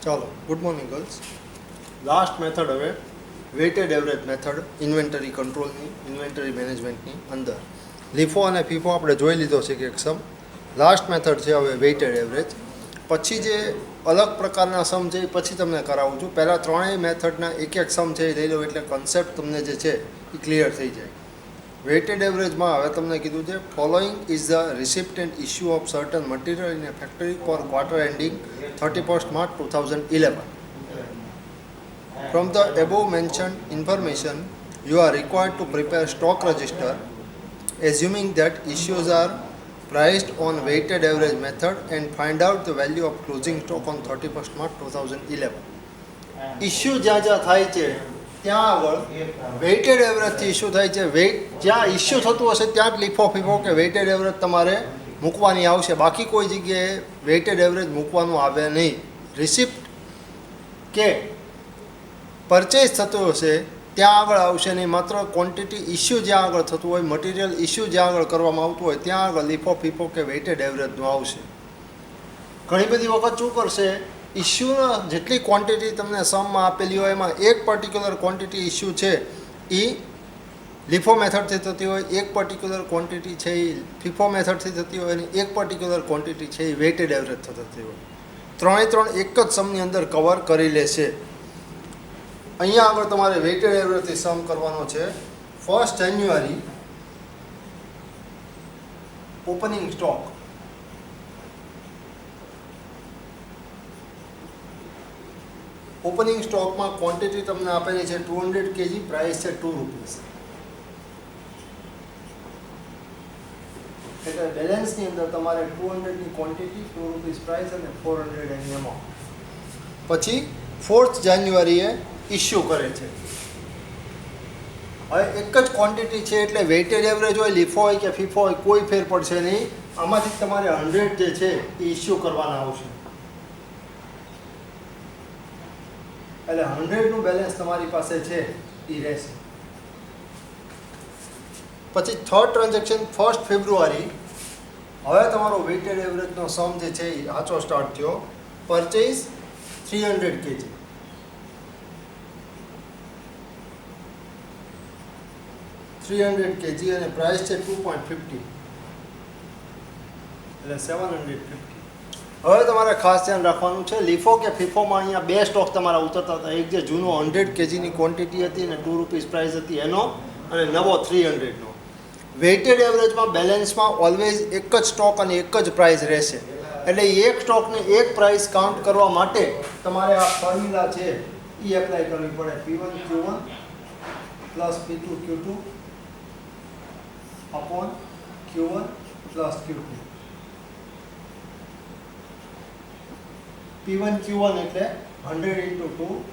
ચાલો good morning girls. Last method હવે weighted average method inventory કંટ્રોલની ઇન્વેન્ટરી મેનેજમેન્ટની અંદર લીફો અને ફીફો આપણે જોઈ લીધો છે કે એક સમ. લાસ્ટ મેથડ છે હવે વેઇટેડ એવરેજ. પછી જે અલગ પ્રકારના સમ છે એ પછી તમને કરાવું છું. પહેલાં ત્રણેય મેથડના એક એક સમ છે એ લઈ લો એટલે કન્સેપ્ટ તમને જે છે એ ક્લિયર થઈ જાય. વેઇટેડ એવરેજમાં હવે તમને કીધું છે following is the receipt and issue of certain material in a factory for quarter ending 31st March 2011. From the above mentioned information, you are required to prepare stock register, assuming that issues are priced on weighted average method and find out the value of closing stock on 31st March 2011. Issue જ્યાં જ્યાં થાય છે ત્યાં આગળ weighted એવરેજથી issue થાય છે. જ્યાં issue થતું હશે ત્યાં જ લીફો ફીફો કે વેઇટેડ એવરેજ તમારે મૂકવાની આવશે. બાકી કોઈ જગ્યાએ વેઇટેડ એવરેજ મૂકવાનું આવે નહીં. રિસિપ્ટ કે પરચેઝ થતું હશે ત્યાં આગળ આવશે નહીં. માત્ર ક્વોન્ટિટી ઇસ્યુ જ્યાં આગળ થતું હોય, મટીરિયલ ઇસ્યુ જ્યાં આગળ કરવામાં આવતું હોય ત્યાં આગળ લીફો ફીફો કે વેઇટેડ એવરેજનું આવશે. ઘણી બધી વખત શું કરશે, ઇસ્યુના જેટલી ક્વોન્ટિટી તમને સમમાં આપેલી હોય એમાં એક પર્ટિક્યુલર ક્વોન્ટિટી ઇસ્યુ છે એ લીફો મેથડથી થતી હોય, એક પર્ટિક્યુલર ક્વોન્ટિટી છે એ ફીફો મેથડથી થતી હોય અને એક પર્ટિક્યુલર ક્વોન્ટિટી છે એ વેઇટેડ એવરેજથી થતી હોય. ત્રણ એક જ સમની અંદર કવર કરી લેશે. અહીંયા આગળ તમારે વેઇટેડ એવરેજથી સમ કરવાનો છે. 1st January opening stock. Opening સ્ટોકમાં ક્વોન્ટિટી તમને આપેલી છે 200 kg, પ્રાઇસ છે ₹2. એટલે બેલેન્સની અંદર તમારે 200ની ક્વોન્ટિટી, ₹2 પ્રાઇસ અને 400 એની એમાઉન્ટ. પછી 4th January ઇસ્યુ કરે છે. હવે એક જ ક્વોન્ટિટી છે એટલે વેઇટેડ એવરેજ હોય, લીફો હોય કે ફીફો હોય કોઈ ફેર પડશે નહીં. આમાંથી તમારે 100 જે છે એ ઇસ્યુ કરવાના આવશે. એટલે 100નું બેલેન્સ તમારી પાસે છે એ રહેશે. પછી થર્ડ ટ્રાન્ઝેક્શન 1st February. હવે તમારો વેઇટેડ એવરેજનો સમ જે છે એ સાચો સ્ટાર્ટ થયો. Purchase 300 kg. અને પ્રાઇસ છે 2.50 એટલે 750. હવે તમારે ખાસ ધ્યાન રાખવાનું છે લીફો કે ફીફોમાં અહીંયા બે સ્ટોક તમારા ઉતરતા હતા. એક જે જૂનો 100 kgની ક્વોન્ટિટી હતી અને ₹2 પ્રાઇસ હતી એનો, અને નવો 300નો. વેઇટેડ એવરેજમાં બેલેન્સમાં ઓલવેઝ એક જ સ્ટોક અને એક જ પ્રાઇસ રહેશે. એટલે એક સ્ટોકને એક પ્રાઇસ કાઉન્ટ કરવા માટે તમારે આ ફોર્મ્યુલા છે એ એપ્લાય કરવી પડે. P1Q1 plus P2Q2 upon Q1 plus Q2. P1Q1 એટલે 100 into 2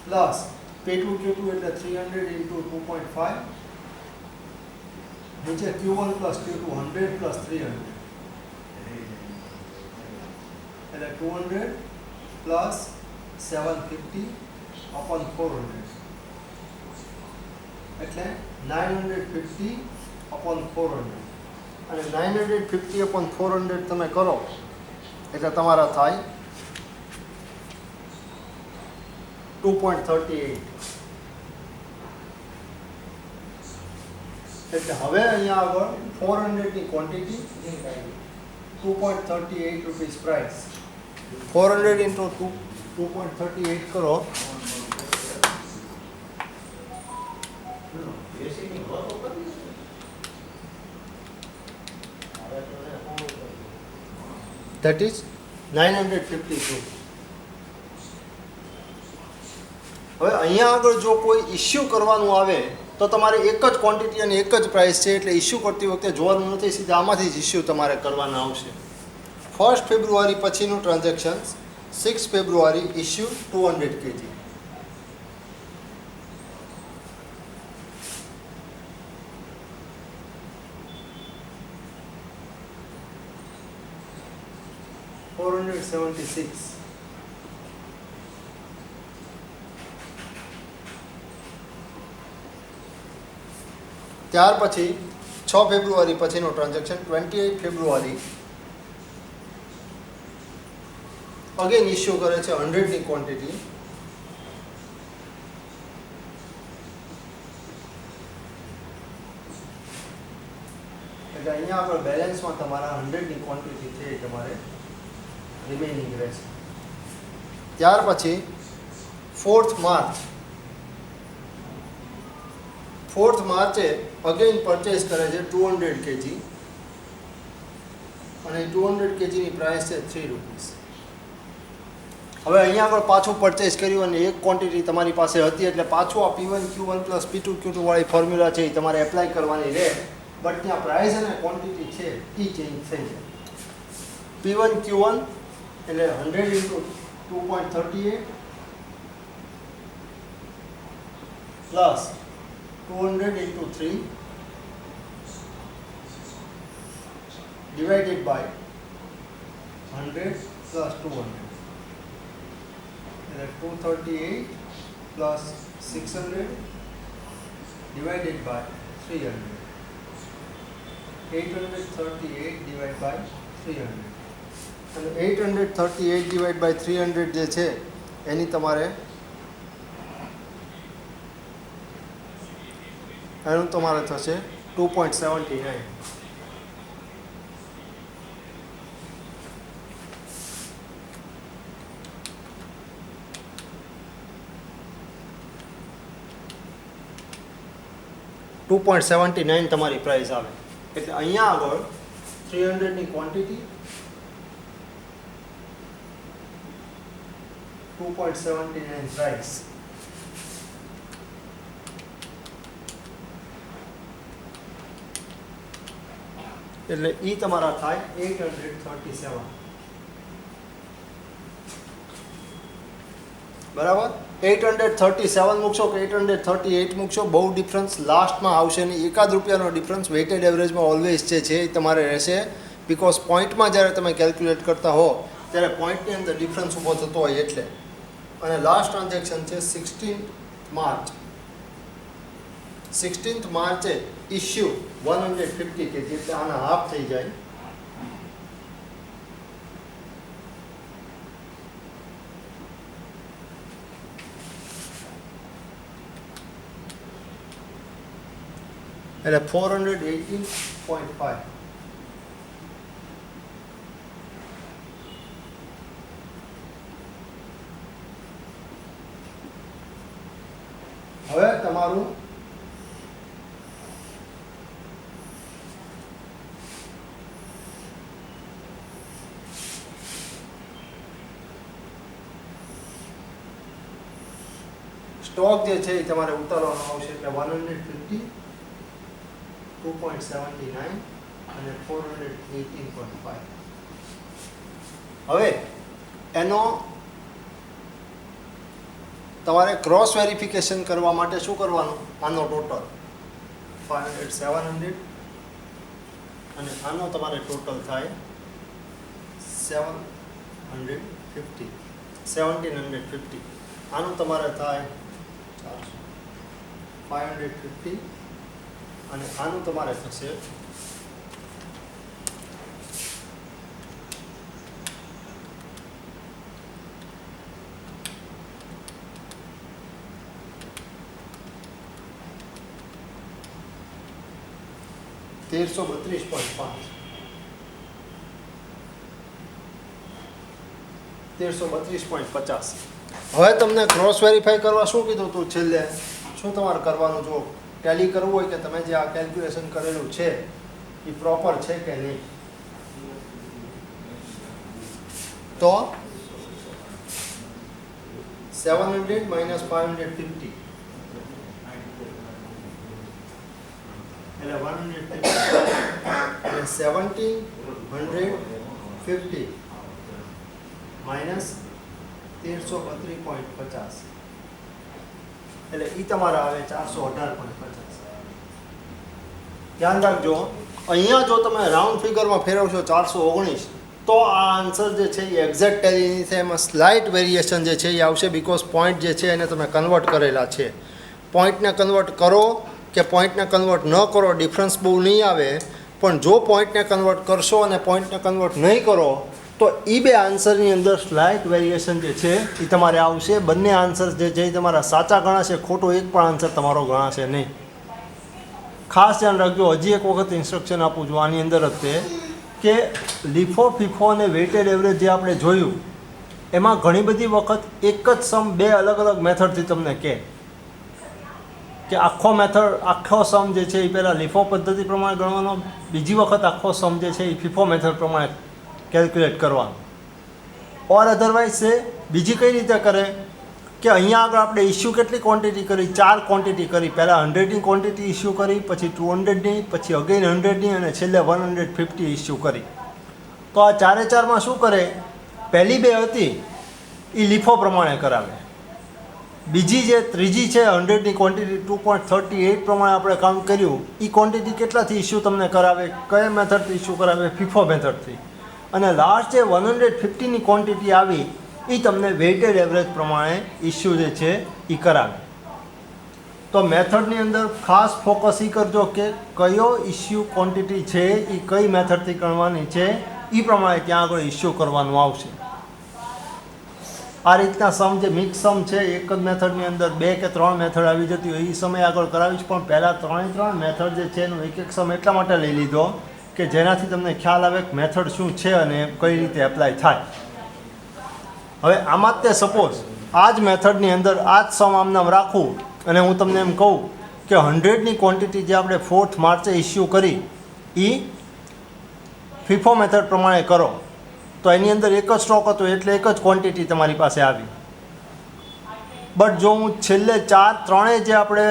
પ્લસ P2Q2 એટલે 300 into 2.5. નીચે Q1 પ્લસ Q2 100 પ્લસ 300 એટલે 200 પ્લસ 750 અપોન 400 એટલે 950 અપોન 400. અને 950 અપોન 400 તમે કરો એટલે તમારા થાય 2.38. એટલે હવે અહીંયા આગળ 400ની ક્વોન્ટિટી, ₹2.38 પ્રાઇસ. 400 into 2.38 કરો that is 952. હવે અહીંયા આગળ જો કોઈ ઇસ્યુ કરવાનું આવે તો તમારે એક જ ક્વોન્ટિટી અને એક જ પ્રાઇસ છે એટલે ઇસ્યુ કરતી વખતે જોવાનું નથી, સીધા આમાંથી જ ઇસ્યુ તમારે કરવાના આવશે. 1st February પછીનું transaction 6th February issue 200 kg. $476. ત્યાર પછી 6 ફેબ્રુઆરી પછીનો ટ્રાન્ઝેક્શન 28 ફેબ્રુઆરી અગેન ઇસ્યુ કરે છે 100ની ક્વોન્ટિટી. એટલે અહીંયા આગળ બેલેન્સમાં તમારા 100ની ક્વોન્ટિટી છે એ તમારે રિમેનિંગ રહેશે. ત્યાર પછી 4th માર્ચે અગેન પરચેસ કરે છે 200 kg અને 200 kgની પ્રાઇસ છે 3 રૂપીસ. હવે અહીંયા આગળ પાછું પરચેસ કર્યું અને એક ક્વોન્ટિટી તમારી પાસે હતી એટલે પાછું આ P1Q1 પ્લસ P2Q2 વાળી ફોર્મ્યુલા છે એ તમારે એપ્લાય કરવાની રહે. બટ ત્યાં પ્રાઇસ અને ક્વોન્ટિટી છે એ ચેન્જ થઈ જાય. P1Q1 એટલે 100 into 2.38 plus 200 into 3 divided by 100 plus 200. એટલે 238 plus 600 divided by 300. 838 divided by 300. અને 838 divided by 300 જે છે એની તમારે એનું તમારે થશે 2.79. તમારી પ્રાઇસ આવે. એટલે અહીંયા આગળ 300ની ક્વોન્ટિટી 2.79 પ્રાઇસ. એટલે ઈ તમારા થાય 837. બરાબર. 837 મૂકશો કે 838 મૂકશો બહુ ડિફરન્સ લાસ્ટમાં આવશે નહીં. એકાદ રૂપિયાનો ડિફરન્સ વેઇટેડ એવરેજમાં ઓલવેઝ છે એ તમારે રહેશે. બિકોઝ પોઈન્ટમાં જ્યારે તમે કેલ્ક્યુલેટ કરતા હો ત્યારે પોઈન્ટની અંદર ડિફરન્સ ઊભો થતો હોય એટલે. અને લાસ્ટ ટ્રાન્ઝેક્શન છે 16th માર્ચ. 16th માર્ચે ઇસ્યુ 150 kg એટલે આના હાફ થઈ જાય. એટલે 418.5. હવે તમારું સ્ટોક જે છે એ તમારે ઉતારવાનો આવશે એટલે 150, 2.79 અને 418.5. હવે એનો તમારે ક્રોસ વેરિફિકેશન કરવા માટે શું કરવાનું? આનો ટોટલ 500, 700 અને આનો તમારે ટોટલ થાય 1750. આનું તમારે થાય 550 અને આનું તમારે થશે 1332.5. 1332.50. હવે તમને ક્રોસ વેરીફાઈ કરવા શું કીધું હતું છેલ્લે? શું તમારે કરવાનું? જો ટેલી કરવું હોય કે તમે જે આ કેલ્ક્યુલેશન કરેલું છે એ પ્રોપર છે કે નહીં, તો 700 minus 550 એટલે 150 એટલે 1750 માઇનસ 1332.50 એટલે એ તમારા આવે 418.50. ધ્યાન રાખજો, અહીંયા જો તમે રાઉન્ડ ફિગરમાં ફેરવશો 419 તો આ આન્સર જે છે એ એક્ઝેક્ટ ટેલીની છે. એમાં સ્લાઇટ વેરિએશન જે છે એ આવશે બિકોઝ પોઈન્ટ જે છે એને તમે કન્વર્ટ કરેલા છે. પોઈન્ટને કન્વર્ટ કરો કે પોઈન્ટને કન્વર્ટ ન કરો ડિફરન્સ બહુ નહીં આવે, પણ જો પોઈન્ટને કન્વર્ટ કરશો અને પોઈન્ટને કન્વર્ટ નહીં કરો તો એ બે આન્સરની અંદર સ્લાઇટ વેરિએશન જે છે એ તમારે આવશે. બંને આન્સર જે છે એ તમારા સાચા ગણાશે, ખોટો એક પણ આન્સર તમારો ગણાશે નહીં. ખાસ ધ્યાન રાખજો. હજી એક વખત ઇન્સ્ટ્રક્શન આપું છું આની અંદર જ તે કે લીફો ફીફો અને વેઇટેડ એવરેજ જે આપણે જોયું એમાં ઘણી બધી વખત એક જ સમ બે અલગ અલગ મેથડથી તમને કે આખો સમ જે છે એ પહેલાં લીફો પદ્ધતિ પ્રમાણે ગણવાનો, બીજી વખત આખો સમ જે છે એ ફીફો મેથડ પ્રમાણે કેલ્ક્યુલેટ કરવાનું. ઓર અધરવાઇઝ છે બીજી કઈ રીતે કરે કે અહીંયા આગળ આપણે ઇસ્યુ કેટલી ક્વોન્ટિટી કરી? 4 ક્વોન્ટિટી કરી. પહેલાં 100ની ક્વોન્ટિટી ઇસ્યુ કરી, પછી 200ની, પછી અગેન 100ની અને છેલ્લે 150 ઇસ્યુ કરી. તો આ 4 શું કરે? પહેલી બે હતી એ લીફો પ્રમાણે કરાવે. બીજી જે ત્રીજી છે 100ની ક્વોન્ટિટી 2.38 પ્રમાણે આપણે કાઉન્ટ કર્યું, એ ક્વોન્ટિટી કેટલાથી ઇસ્યુ તમને કરાવે? કયા મેથડથી ઇસ્યુ કરાવે? ફીફો મેથડથી. અને લાસ્ટ જે 150ની ક્વોન્ટિટી આવી એ તમને વેઇટેડ એવરેજ પ્રમાણે ઇસ્યુ જે છે એ કરાવે. તો મેથડની અંદર ખાસ ફોકસ એ કરજો કે કયો ઇસ્યુ ક્વોન્ટિટી છે એ કઈ મેથડથી ગણવાની છે એ પ્રમાણે ત્યાં આગળ ઇસ્યુ કરવાનું આવશે. આ રીતના સમ જે મિક્સ સમ છે એક જ મેથડની અંદર 2 કે 3 મેથડ આવી જતી હોય એ સમય આગળ કરાવીશ, પણ પહેલાં 3 મેથડ જે છે એનું એક સમ એટલા માટે લઈ લીધો કે જેનાથી તમને ખ્યાલ આવે કે મેથડ શું છે અને કઈ રીતે એપ્લાય થાય. હવે આમાં જ તે સપોઝ આ જ મેથડની અંદર આ જ સમ આમનામ રાખું અને હું તમને એમ કહું કે 100ની ક્વોન્ટિટી જે આપણે 4th માર્ચે ઇસ્યુ કરી એ ફીફો મેથડ પ્રમાણે કરો, તો એની અંદર એક જ સ્ટોક હતો એટલે એક જ ક્વોન્ટિટી તમારી પાસે આવી. બટ જો હું છેલ્લે 16 જે આપણે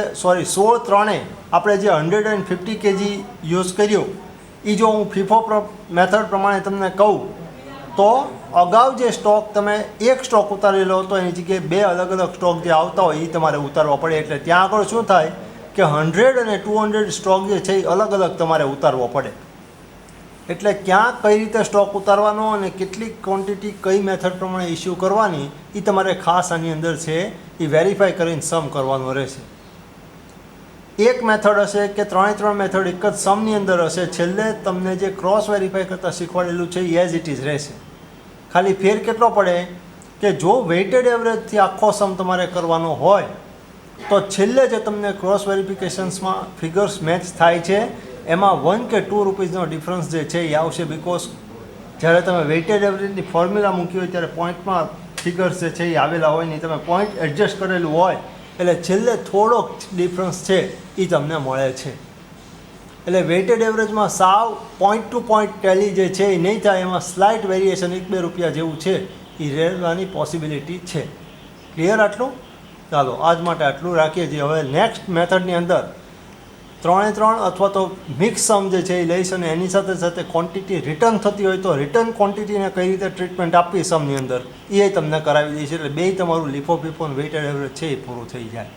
જે 150 kg યુઝ કર્યું એ જો હું ફીફો મેથડ પ્રમાણે તમને કહું તો અગાઉ જે સ્ટોક તમે એક સ્ટોક ઉતારેલો હતો એની જગ્યાએ 2 અલગ અલગ સ્ટોક જે આવતા હોય એ તમારે ઉતારવા પડે. એટલે ત્યાં આગળ શું થાય કે 100 અને 200 સ્ટોક જે છે એ અલગ અલગ તમારે ઉતારવો પડે. એટલે ક્યાં કઈ રીતે સ્ટોક ઉતારવાનો અને કેટલી ક્વોન્ટિટી કઈ મેથડ પ્રમાણે ઇસ્યુ કરવાની એ તમારે ખાસ આની અંદર છે એ વેરીફાઈ કરીને સમ કરવાનો રહેશે. એક મેથડ હશે કે 3 મેથડ એક જ સમની અંદર હશે, છેલ્લે તમને જે ક્રોસ વેરીફાઈ કરતાં શીખવાડેલું છે એ એઝ ઇટ ઇઝ રહેશે. ખાલી ફેર કેટલો પડે કે જો વેઇટેડ એવરેજથી આખો સમ તમારે કરવાનો હોય તો છેલ્લે જે તમને ક્રોસ વેરિફિકેશન્સમાં ફિગર્સ મેચ થાય છે એમાં 1 કે 2 રૂપીઝનો ડિફરન્સ જે છે એ આવશે. બિકોઝ જ્યારે તમે વેઇટેડ એવરેજની ફોર્મ્યુલા મૂકી હોય ત્યારે પોઈન્ટમાં ફિગર્સ જે છે એ આવેલા હોય નહીં, તમે પોઈન્ટ એડજસ્ટ કરેલું હોય એટલે છેલ્લે થોડોક ડિફરન્સ છે એ તમને મળે છે. એટલે વેઇટેડ એવરેજમાં સાવ પોઈન્ટ ટુ પોઈન્ટ ટેલી જે છે એ નહીં થાય, એમાં સ્લાઇટ વેરિએશન 1-2 રૂપિયા જેવું છે એ રહેવાની પોસિબિલિટી છે. ક્લિયર આટલું? ચાલો આજ માટે આટલું રાખીએ છીએ. હવે નેક્સ્ટ મેથડની અંદર 3 અથવા તો મિક્સ સમ જે છે એ લઈશ અને એની સાથે સાથે ક્વોન્ટિટી રિટર્ન થતી હોય તો રિટર્ન ક્વોન્ટિટીને કઈ રીતે ટ્રીટમેન્ટ આપવી સમની અંદર એ તમને કરાવી દઈશ. એટલે બે તમારું લીફો ફીફો વેઇટેડ એવરેજ છે એ પૂરું થઈ જાય.